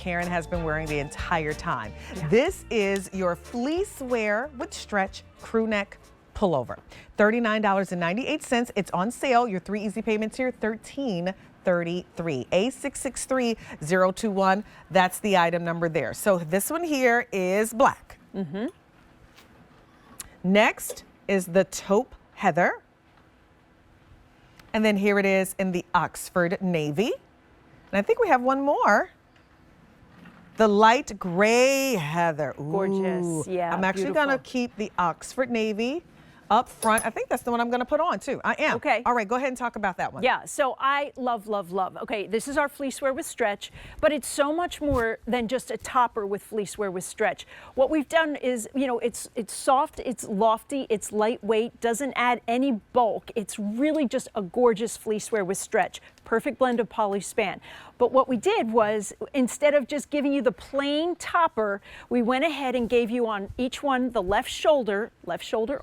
Karen has been wearing the entire time. This is your Fleecewear with stretch Crewneck Pullover. $39.98. It's on sale. Your 3 easy payments here, $13.33. A663021. That's the item number there. So this one here is black. Next is the taupe heather. And then here it is in the Oxford navy. And I think we have one more. The light gray heather. Ooh. Gorgeous. Yeah. I'm actually going to keep the Oxford navy up front. I think that's the one I'm going to put on too. I am. Okay. All right, go ahead and talk about that one. Yeah, so I love, love, love. Okay, this is our fleecewear with stretch, but it's so much more than just a topper with fleecewear with stretch. What we've done is, you know, it's soft, it's lofty, it's lightweight, doesn't add any bulk. It's really just a gorgeous fleecewear with stretch. Perfect blend of poly span. But what we did was, instead of just giving you the plain topper, we went ahead and gave you on each one the left shoulder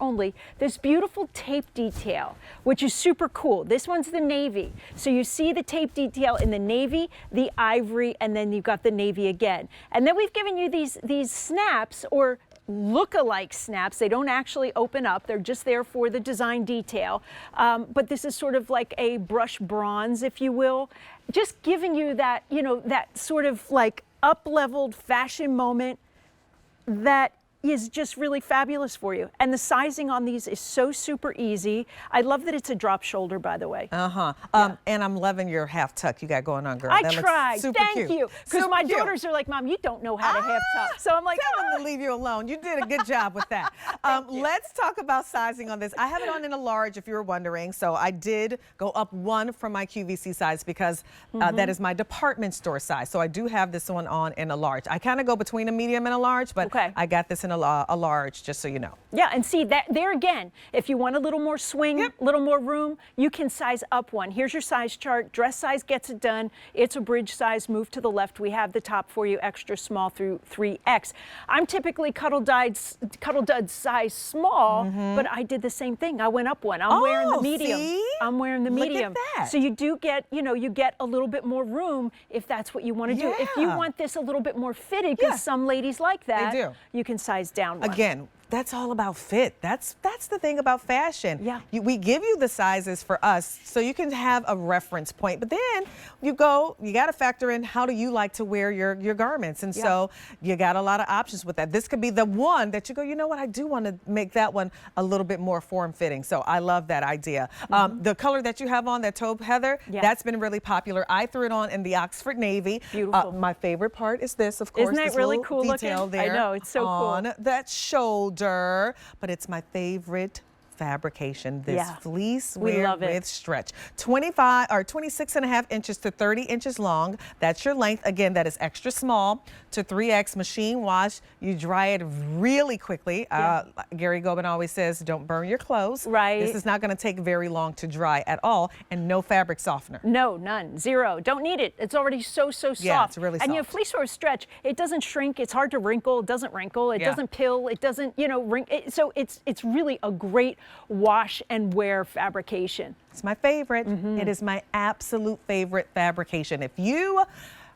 only, this beautiful tape detail, which is super cool. This one's the navy. So you see the tape detail in the navy, the ivory, and then you've got the navy again. And then we've given you these snaps, or look-alike snaps. They don't actually open up. They're just there for the design detail. But this is sort of like a brush bronze, if you will. Just giving you that, you know, that sort of like up-leveled fashion moment that is just really fabulous for you. And the sizing on these is so super easy. I love that it's a drop shoulder, by the way. Yeah. And I'm loving your half tuck you got going on, girl. I That tried. looks super Thank cute. you. Because my cute. daughters are like, Mom, you don't know how to half tuck. So I'm like, tell them to leave you alone. You did a good job with that. Let's talk about sizing on this. I have it on in a large, if you were wondering. So I did go up one from my QVC size because that is my department store size. So I do have this one on in a large. I kind of go between a medium and a large, but I got this in a large, just so you know. Yeah, and see that there again, if you want a little more swing, a little more room, you can size up one. Here's your size chart. Dress size gets it done. It's a bridge size. Move to the left. We have the top for you, extra small through 3X. I'm typically Cuddl Duds size small, but I did the same thing. I went up one. I'm wearing the medium. See? I'm wearing the medium. Look at that. So you do get, you know, you get a little bit more room if that's what you want to do. If you want this a little bit more fitted, because some ladies like that, They do. you can size down one. Again, that's all about fit. That's the thing about fashion. Yeah. We give you the sizes for us so you can have a reference point, but then you got to factor in how do you like to wear your garments. And so you got a lot of options with that. This could be the one that you go, you know what, I do want to make that one a little bit more form-fitting. So I love that idea. The color that you have on, that taupe heather, that's been really popular. I threw it on in the Oxford navy. Beautiful. My favorite part is this, of course. Isn't that this really little cool detail looking? there I know, it's so cool. on that shoulder. But it's my favorite fabrication, this Fleecewear with stretch. 26.5 inches to 30 inches long. That's your length. Again, that is extra small to 3X machine wash. You dry it really quickly. Gary Gobin always says, don't burn your clothes. Right. This is not going to take very long to dry at all, and no fabric softener. No, none, zero. Don't need it. It's already so soft. Yeah, it's really soft. And you have fleecewear with stretch. It doesn't shrink. It's hard to wrinkle. It doesn't wrinkle. It doesn't pill. It doesn't, you know, so it's really a great wash and wear fabrication. It's my favorite. It is my absolute favorite fabrication. If you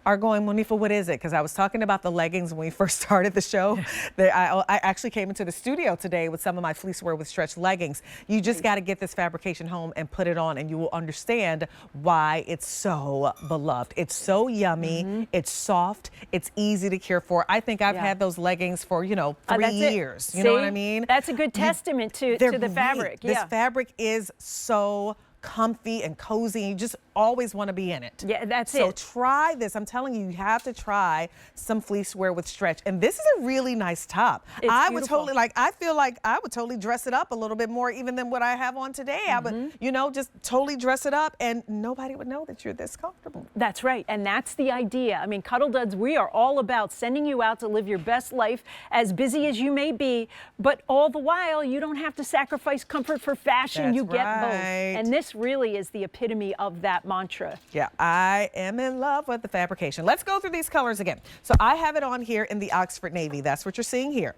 are going, Monifa, what is it? Because I was talking about the leggings when we first started the show. I actually came into the studio today with some of my Fleecewear with stretch leggings. You just got to get this fabrication home and put it on, and you will understand why it's so beloved. It's so yummy. It's soft. It's easy to care for. I think I've had those leggings for, you know, 3 years. You know what I mean? That's a good testament to the fabric. This fabric is so comfy and cozy. You just always want to be in it. Yeah, that's so it. So try this. I'm telling you, you have to try some Fleecewear with stretch. And this is a really nice top. I would totally, I feel like I would totally dress it up a little bit more even than what I have on today. I would, you know, just totally dress it up and nobody would know that you're this comfortable. That's right. And that's the idea. I mean, Cuddl Duds, we are all about sending you out to live your best life, as busy as you may be, but all the while, you don't have to sacrifice comfort for fashion. That's you get both. right. And this really is the epitome of that mantra. Yeah, I am in love with the fabrication. Let's go through these colors again. So I have it on here in the Oxford navy. That's what you're seeing here.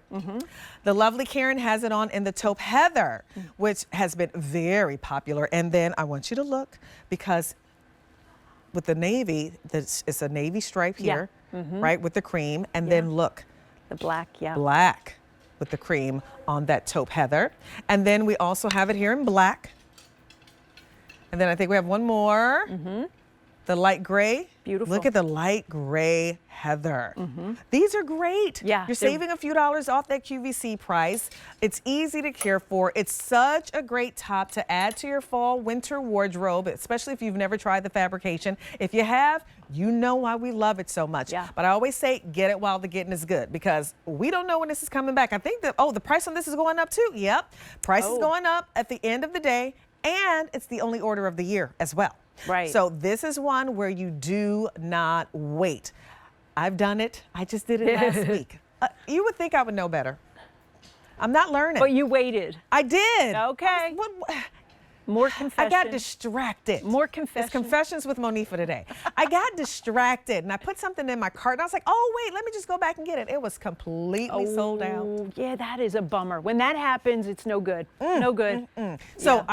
The lovely Karen has it on in the taupe heather, which has been very popular. And then I want you to look, because with the navy, it's a navy stripe here. right, with the cream. And then look, the black, black with the cream on that taupe heather. And then we also have it here in black. And then I think we have one more. The light gray. Beautiful. Look at the light gray heather. These are great. Yeah, You're saving a few dollars off that QVC price. It's easy to care for. It's such a great top to add to your fall winter wardrobe, especially if you've never tried the fabrication. If you have, you know why we love it so much. Yeah. But I always say, get it while the getting is good, because we don't know when this is coming back. I think that, the price on this is going up too. Yep. Price is going up at the end of the day, and it's the only order of the year as well. Right. So this is one where you do not wait. I've done it. I just did it last week. You would think I would know better. I'm not learning. But you waited. I did. Okay. More confessions. I got distracted. More confessions. It's Confessions with Monifa today. I got distracted and I put something in my cart and I was like, oh, wait, let me just go back and get it. It was completely sold out. Yeah, that is a bummer. When that happens, it's no good. No good. So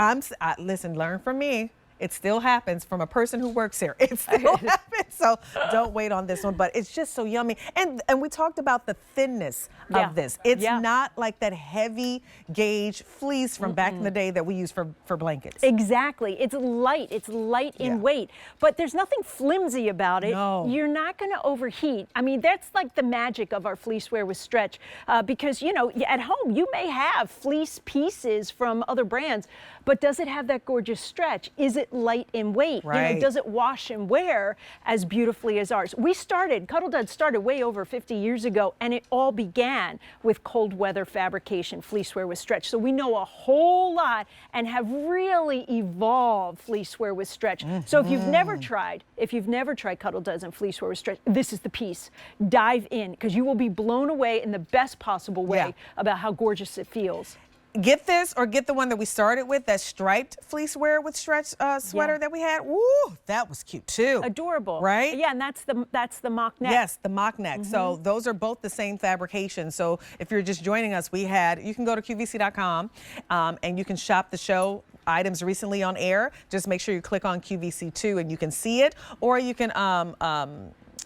listen, learn from me. It still happens from a person who works here. It still happens. So don't wait on this one, but it's just so yummy. And we talked about the thinness of this. It's not like that heavy gauge fleece from back in the day that we used for blankets. Exactly. It's light. It's light in weight, but there's nothing flimsy about it. No. You're not going to overheat. I mean, that's like the magic of our Fleecewear with stretch, because, you know, at home you may have fleece pieces from other brands, but does it have that gorgeous stretch? Is it light in weight? Right. You know, does it wash and wear as beautifully as ours? Cuddl Duds started way over 50 years ago, and it all began with cold weather fabrication, Fleecewear with stretch. So we know a whole lot and have really evolved Fleecewear with stretch. So if you've never tried Cuddl Duds and Fleecewear with stretch, this is the piece. Dive in, because you will be blown away in the best possible way about how gorgeous it feels. Get this or get the one that we started with, that striped Fleecewear with stretch sweater that we had. Woo, that was cute too. Adorable. Right? Yeah, and that's the mock neck. Yes, the mock neck. So those are both the same fabrication. So if you're just joining us, you can go to QVC.com and you can shop the show items recently on air. Just make sure you click on QVC2 and you can see it, or you can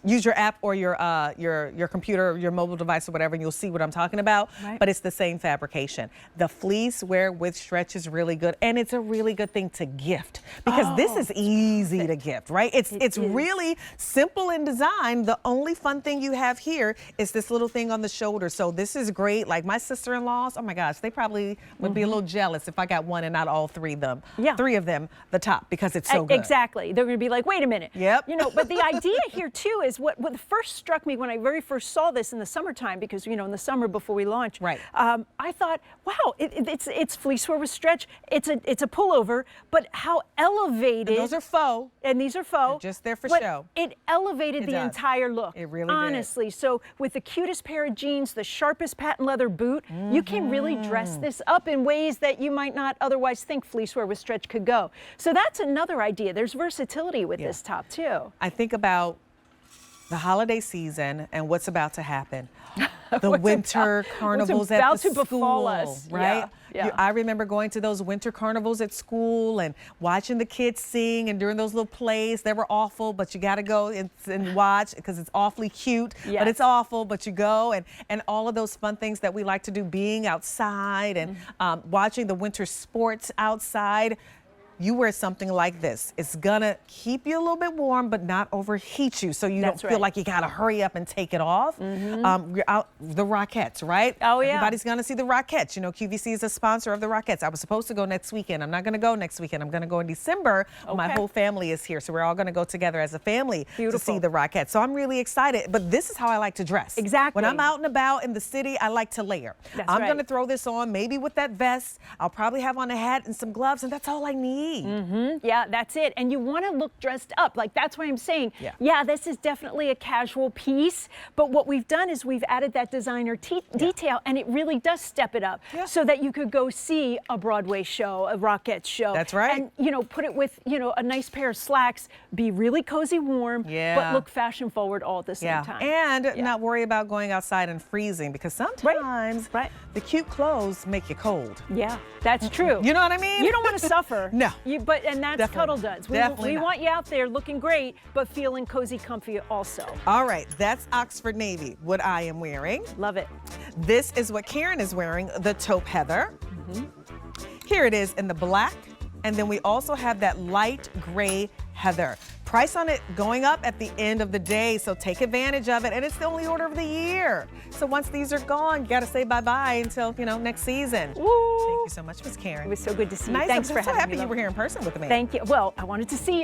use your app or your computer, your mobile device or whatever, and you'll see what I'm talking about. Right. But it's the same fabrication. The Fleecewear with stretch is really good, and it's a really good thing to gift, because this is easy to gift, right? It's really simple in design. The only fun thing you have here is this little thing on the shoulder. So this is great. Like my sister-in-laws, oh my gosh, they probably would be a little jealous if I got one and not all three of them. Yeah. Three of them, the top, because it's so good. Exactly. They're going to be like, wait a minute. Yep. You know, but the idea here too is what first struck me when I very first saw this in the summertime, because, you know, in the summer before we launched, right. I thought, wow, it's Fleecewear with stretch. It's a pullover, but how elevated. And those are faux. And these are faux. They're just there for but show. It elevated the entire look. It really honestly. did. So with the cutest pair of jeans, the sharpest patent leather boot, you can really dress this up in ways that you might not otherwise think Fleecewear with stretch could go. So that's another idea. There's versatility with this top too. I think about the holiday season and what's about to happen. The winter carnivals at the school, befall us. right? Yeah. I remember going to those winter carnivals at school and watching the kids sing, and during those little plays, they were awful, but you got to go and watch, because it's awfully cute, but it's awful, but you go, and all of those fun things that we like to do, being outside and watching the winter sports outside. You wear something like this, it's gonna keep you a little bit warm, but not overheat you, so you don't feel like you gotta hurry up and take it off. You're out the Rockettes, right? Oh yeah. Everybody's gonna see the Rockettes. You know, QVC is a sponsor of the Rockettes. I was supposed to go next weekend. I'm not gonna go next weekend. I'm gonna go in December. My whole family is here, so we're all gonna go together as a family to see the Rockettes. So I'm really excited. But this is how I like to dress. Exactly. When I'm out and about in the city, I like to layer. I'm gonna throw this on, maybe with that vest. I'll probably have on a hat and some gloves, and that's all I need. Yeah, that's it. And you want to look dressed up. Like, that's why I'm saying, yeah, this is definitely a casual piece. But what we've done is we've added that designer detail, and it really does step it up so that you could go see a Broadway show, a Rockettes show. That's right. And, you know, put it with, you know, a nice pair of slacks, be really cozy warm, but look fashion forward all at the same time. And not worry about going outside and freezing, because sometimes the cute clothes make you cold. Yeah, that's true. You know what I mean? You don't want to suffer. No. And that's Definitely. Cuddl Duds. We want you out there looking great, but feeling cozy, comfy also. All right, that's Oxford Navy, what I am wearing. Love it. This is what Karen is wearing, the taupe heather. Here it is in the black, and then we also have that light gray heather. Price on it going up at the end of the day, so take advantage of it, and it's the only order of the year. So once these are gone, you gotta say bye-bye until, next season. Woo. Thank you so much, Miss Karen. It was so good to see you. Nice. Thanks I'm for so having happy me. you were here in person with me. Thank you. Well, I wanted to see you.